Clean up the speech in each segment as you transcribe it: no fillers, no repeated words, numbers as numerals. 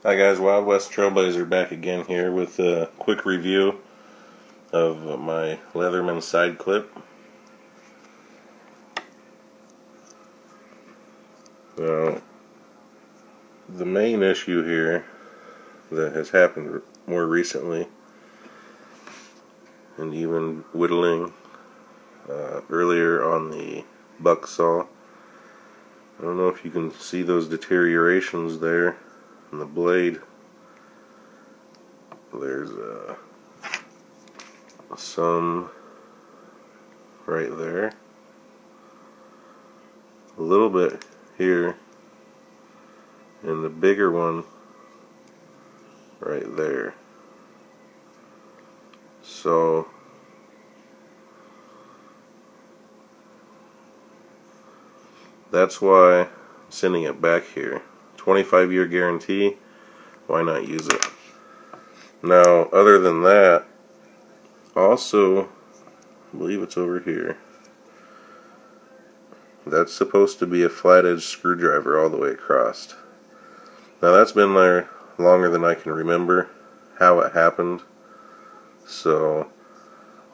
Hi guys, Wild West Trailblazer back again here with a quick review of my Leatherman side clip. Now, the main issue here that has happened more recently, and even whittling earlier on the buck saw, I don't know if you can see those deteriorations there in the blade. There's some right there, a little bit here, and the bigger one right there. So that's why I'm sending it back here. 25-year guarantee, why not use it? Now, other than that, also, I believe it's over here, that's supposed to be a flat-edge screwdriver all the way across. Now that's been there longer than I can remember how it happened, so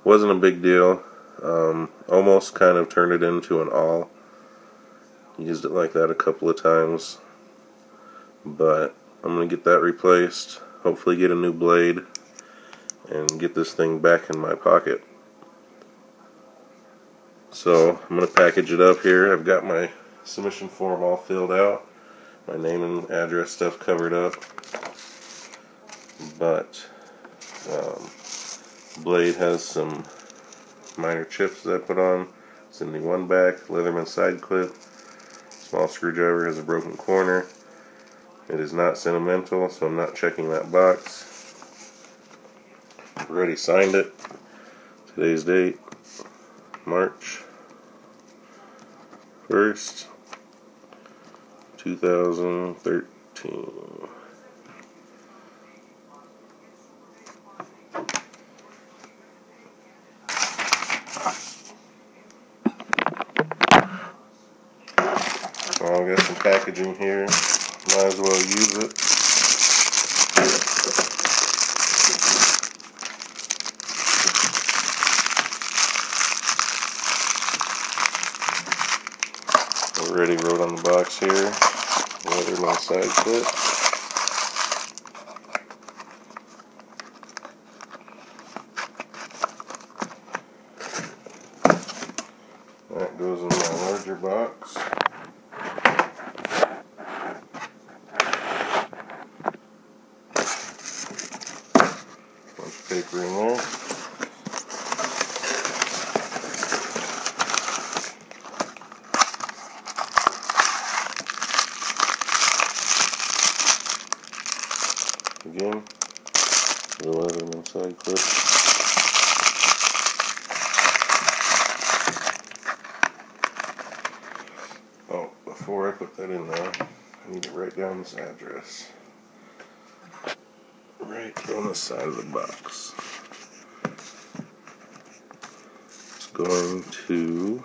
wasn't a big deal. Almost kind of turned it into an awl. Used it like that a couple of times, but I'm going to get that replaced, hopefully get a new blade, and get this thing back in my pocket. So I'm going to package it up here. I've got my submission form all filled out, my name and address stuff covered up, but blade has some minor chips that I put on. It's in the one back, Leatherman side clip. Small screwdriver has a broken corner. It is not sentimental, so I'm not checking that box. I've already signed it. Today's date, March 1st, 2013. I'll get some packaging here. Might as well use it. Already wrote on the box here, Leatherman side clip. That goes in my larger box. Paper in there. Again, the Leatherman side clip. Oh, before I put that in there, I need to write down this address. Right on the side of the box. It's going to,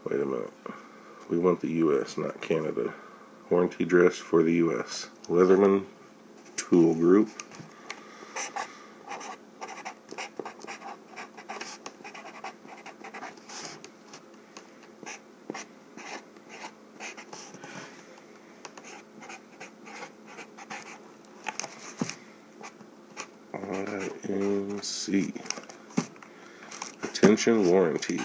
wait a minute, we want the US, not Canada. Warranty address for the US. Leatherman Tool Group. INC. Attention warranty.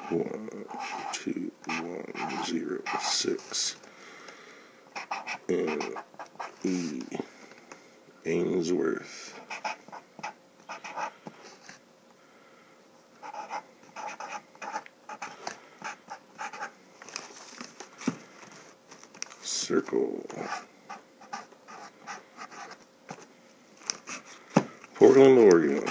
One, 2, 1, 0, 6. N.E. Ainsworth. Circle. Portland, Oregon.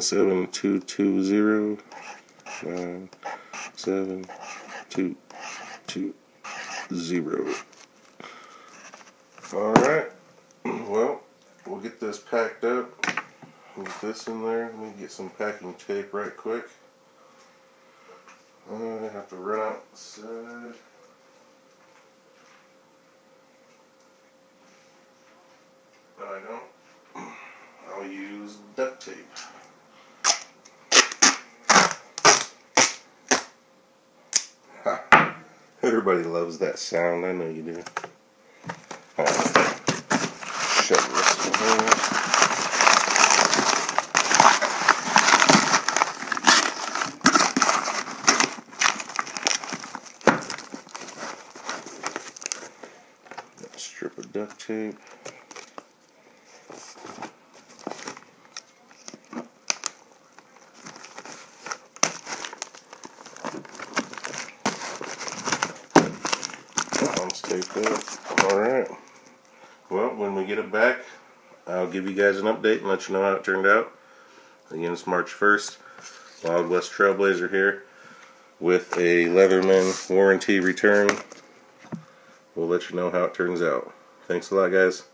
97220. 97220. Alright, well, we'll get this packed up. Get this in there. Let me get some packing tape right quick. I have to run outside. But I don't. I'll use duct tape. Ha. Everybody loves that sound. I know you do. Alright. Shove this in here. Strip of duct tape. That one's taped up. Alright. Well, when we get it back, I'll give you guys an update and let you know how it turned out. Again, it's March 1st. Wild West Trailblazer here with a Leatherman warranty return. We'll let you know how it turns out. Thanks a lot, guys.